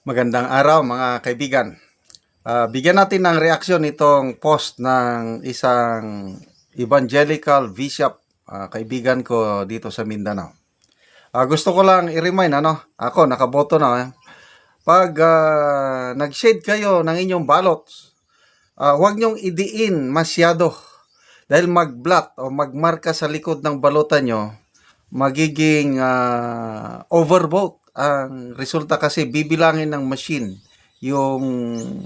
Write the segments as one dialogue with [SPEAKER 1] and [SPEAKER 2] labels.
[SPEAKER 1] Magandang araw mga kaibigan. Bigyan natin ng reaksyon itong post ng isang evangelical bishop, kaibigan ko dito sa Mindanao. Gusto ko lang i-remind, ako nakaboto na. Pag nag-shade kayo ng inyong balot, huwag niyong idiin masyado. Dahil mag-blot o magmarka sa likod ng balotan nyo, magiging overvote. Ang resulta kasi bibilangin ng machine yung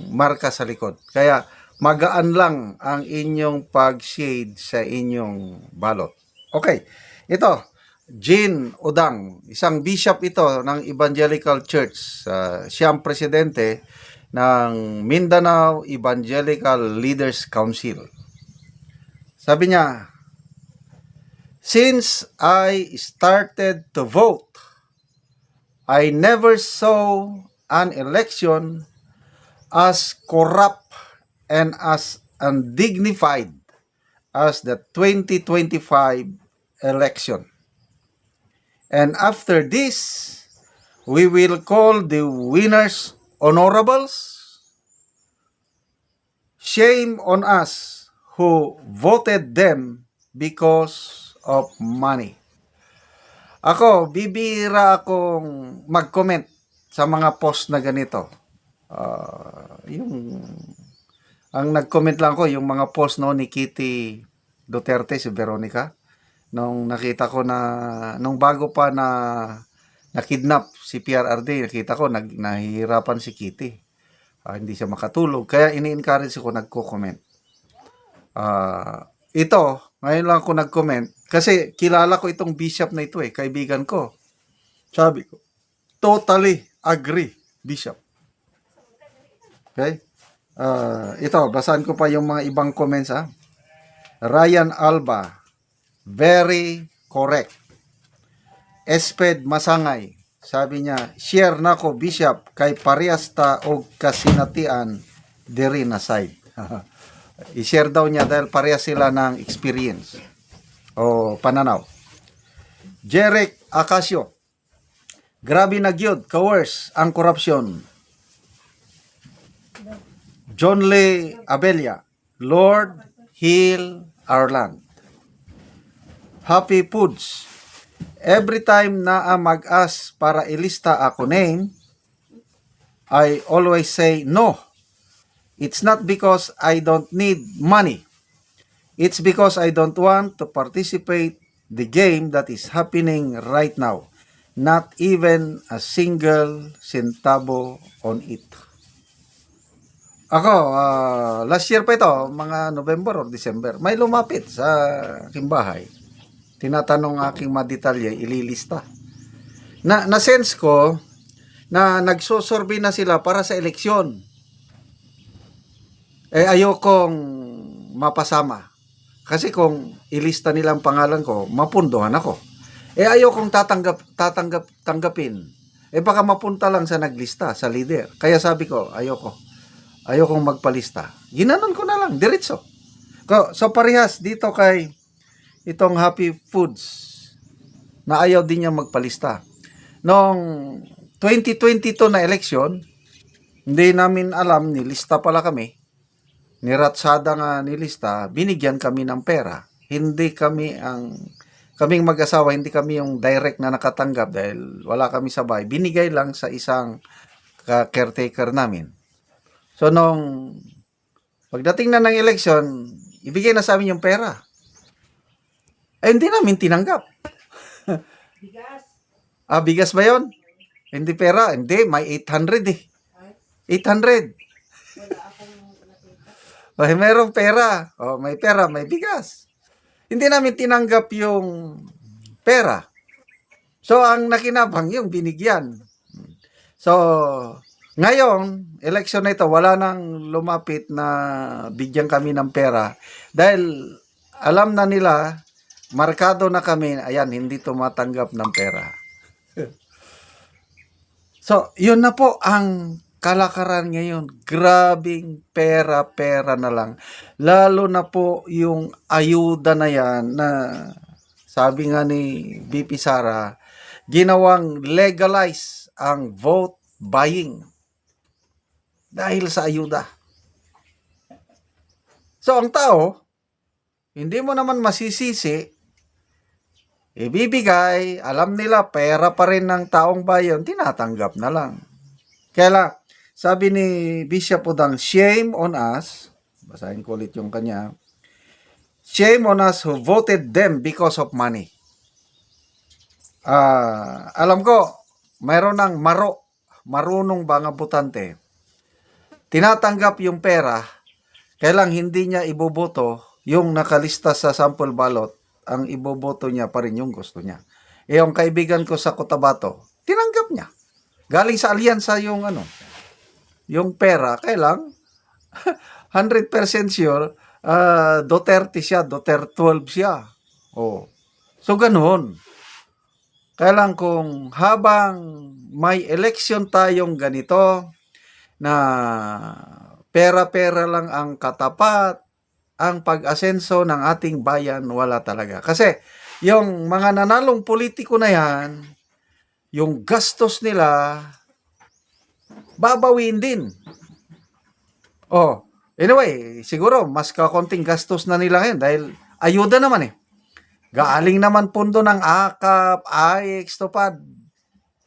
[SPEAKER 1] marka sa likod. Kaya magaan lang ang inyong pag-shade sa inyong balot. Okay, ito, Jean Udang, isang bishop ito ng Evangelical Church. Siya ang presidente ng Mindanao Evangelical Leaders Council. Sabi niya, "Since I started to vote, I never saw an election as corrupt and as undignified as the 2025 election. And after this, we will call the winners honorables. Shame on us who voted them because of money." Ako, bibira akong mag-comment sa mga post na ganito. Ang nag-comment lang ko, yung mga post ni Kitty Duterte, si Veronica. Nung nakita ko nung bago pa na-kidnap si PRRD, nakita ko, nahihirapan si Kitty. Hindi siya makatulog. Kaya ini-encourage ko, nagko-comment. Ito, ngayon lang ako nag-comment kasi kilala ko itong bishop na ito kaibigan ko. Sabi ko, totally agree, bishop. Okay? Ito, basahan ko pa yung mga ibang comments Ryan Alba, very correct. Esped Masangay, sabi niya, share na ko, bishop, kay parehas ta og kasinatian diri na side. I-share daw niya dahil parehas sila ng experience o pananaw. Jeric Acasio, grabe na gyud, coerce ang korupsyon. John Lee Abelia, Lord, heal our land. Happy Foods, every time na mag-ask para ilista ako name, I always say no. It's not because I don't need money. It's because I don't want to participate the game that is happening right now. Not even a single centavo on it. Ako, last year pa ito, mga November or December, may lumapit sa aking bahay. Tinatanong aking madetalye, ililista. Na-sense ko na nagsusurvey na sila para sa eleksyon. Ayokong mapasama. Kasi kung ilista nilang pangalan ko, mapundohan ako. Ayokong tanggapin. Baka mapunta lang sa naglista, sa leader. Kaya sabi ko, ayokong magpalista. Ginanon ko na lang, diretso. So parehas dito kay itong Happy Foods na ayaw din niya magpalista. Noong 2022 na eleksyon, hindi namin alam, nilista pala kami. Niratsada nga nilista, binigyan kami ng pera. Hindi kami kaming mag-asawa, hindi kami yung direct na nakatanggap dahil wala kami sabay. Binigay lang sa isang caretaker namin. So nung pagdating na ng election, ibigay na sa amin yung pera. Hindi namin tinanggap.
[SPEAKER 2] Bigas.
[SPEAKER 1] Bigas ba yun? Hindi pera. Hindi, may 800 800.
[SPEAKER 2] Wala akong nakita.
[SPEAKER 1] Merong pera. May pera, may bigas. Hindi namin tinanggap yung pera. So, ang nakinabang yung binigyan. So, ngayon, election na ito, wala nang lumapit na bigyan kami ng pera. Dahil alam na nila, markado na kami, ayan, hindi tumatanggap ng pera. So, yun na po ang kalakaran ngayon. Grabing pera na lang. Lalo na po yung ayuda na yan na sabi nga ni BP Sara, ginawang legalize ang vote buying. dahil sa ayuda. So ang tao, hindi mo naman masisisi, ibibigay, alam nila pera pa rin ng taong bayan, tinatanggap na lang. Kaya lang, sabi ni Bishop Udang, shame on us, basahin ko ulit yung kanya, shame on us who voted them because of money. Alam ko, mayroon ng marunong mga botante. Tinatanggap yung pera, kailang hindi niya iboboto yung nakalista sa sample ballot, ang iboboto niya pa rin yung gusto niya. Yung kaibigan ko sa Cotabato, tinanggap niya. Galing sa alyansa yung yung pera, kailang 100% sure, Duterte siya, Duterte 12 siya. Oh. So, ganun. Kailang kung habang may election tayong ganito, na pera-pera lang ang katapat, ang pag-asenso ng ating bayan, wala talaga. Kasi, yung mga nanalong politiko na yan, yung gastos nila, babawin din. Oh, anyway, siguro mas kakonting gastos na nila ngayon dahil ayuda naman eh. Galing naman pundo ng AKAP, AIX, TUPAD,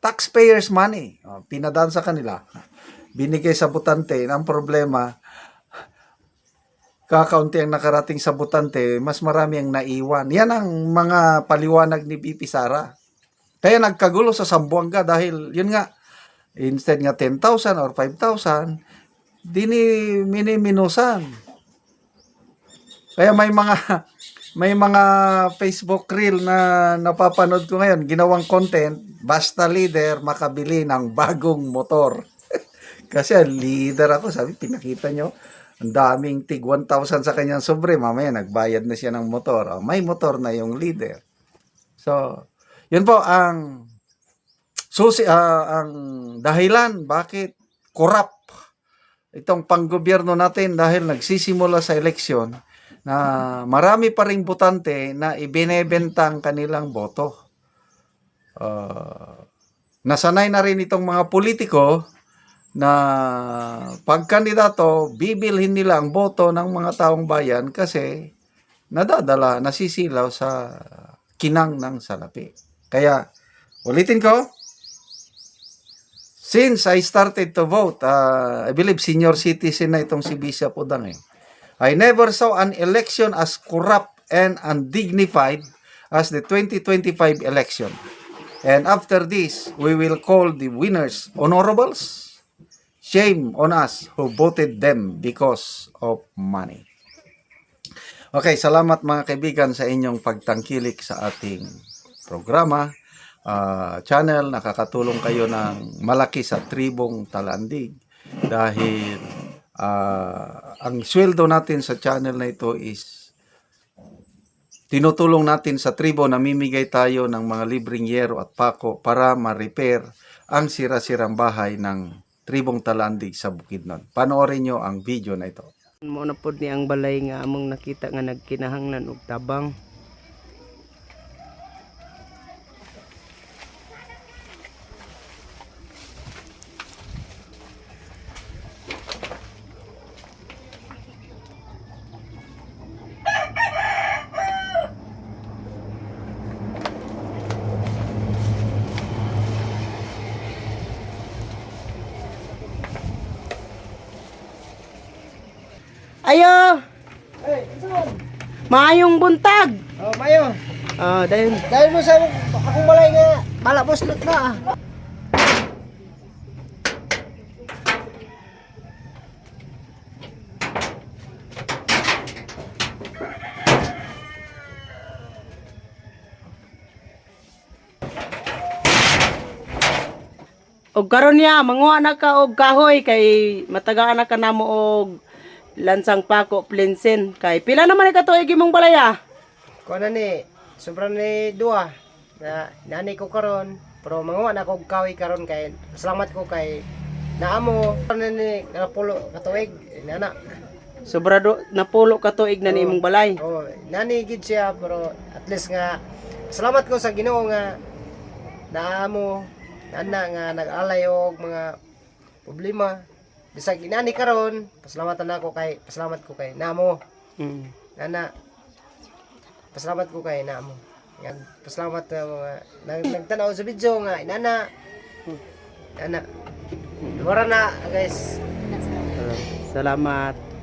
[SPEAKER 1] taxpayers money. Oh, pinadaan sa kanila. Binigay sa botante. Ang problema, kakaunti ang nakarating sa botante, mas marami ang naiwan. Yan ang mga paliwanag ni BP Sara. Kaya nagkagulo sa Zamboanga dahil yun nga, instead nga 10,000 or 5,000, miniminusan. Kaya may mga Facebook reel na napapanood ko ngayon, ginawang content, basta leader makabili ng bagong motor. Kasi leader ako, sabi, pinakita nyo, ang daming tig 1,000 sa kanyang sobre, mamaya nagbayad na siya ng motor. May motor na yung leader. So, yun po ang ang dahilan bakit corrupt itong panggobyerno natin dahil nagsisimula sa eleksyon na marami pa ring botante na ibinebenta ang kanilang boto. Nasanay na rin itong mga politiko na pagkandidato, bibilhin nila ang boto ng mga taong bayan kasi nasisilaw sa kinang ng salapi. Kaya, ulitin ko, since I started to vote, I believe senior citizen na itong si Bishop Udang eh. I never saw an election as corrupt and undignified as the 2025 election. And after this, we will call the winners honorables. Shame on us who voted them because of money. Okay, salamat mga kaibigan sa inyong pagtangkilik sa ating programa. Channel, nakakatulong kayo ng malaki sa tribong Talandig dahil ang sweldo natin sa channel na ito is tinutulong natin sa tribo, namimigay tayo ng mga libreng yero at pako para ma-repair ang sira-sirang bahay ng tribong Talandig sa Bukidnon. Panoorin nyo ang video na ito.
[SPEAKER 3] Mo na pod ni ang balay nga among nakita nga nagkinahanglan og tabang. Ayo! Maayong buntag!
[SPEAKER 4] Oh, mayo.
[SPEAKER 3] Dahil
[SPEAKER 4] mo sa akong balay nga malabos na na.
[SPEAKER 3] og karon niya manguha na ka og kahoy kay matagaan na ka namo og lansang pako plinsen kay pila naman ka tuig imong balaya.
[SPEAKER 4] Ko na ni sobra ni dua na nani ko karon pero manguha na kog kawi karon kay salamat ko kay naamo na ni napulo ka tuig nana.
[SPEAKER 3] Sobrado napulo ka tuig na ni imong balay.
[SPEAKER 4] Oh, nani gid siya pero at least nga salamat ko sa Ginoo nga naamo ana nga nag-alay og mga problema bisag inani karon, pasalamat ko kay namo.
[SPEAKER 3] Mm.
[SPEAKER 4] Nana, pasalamat ko kay namo. Yan, pasalamat sa mga nagtanaw sa video nga inana. Inana. Wala na guys.
[SPEAKER 3] Salamat.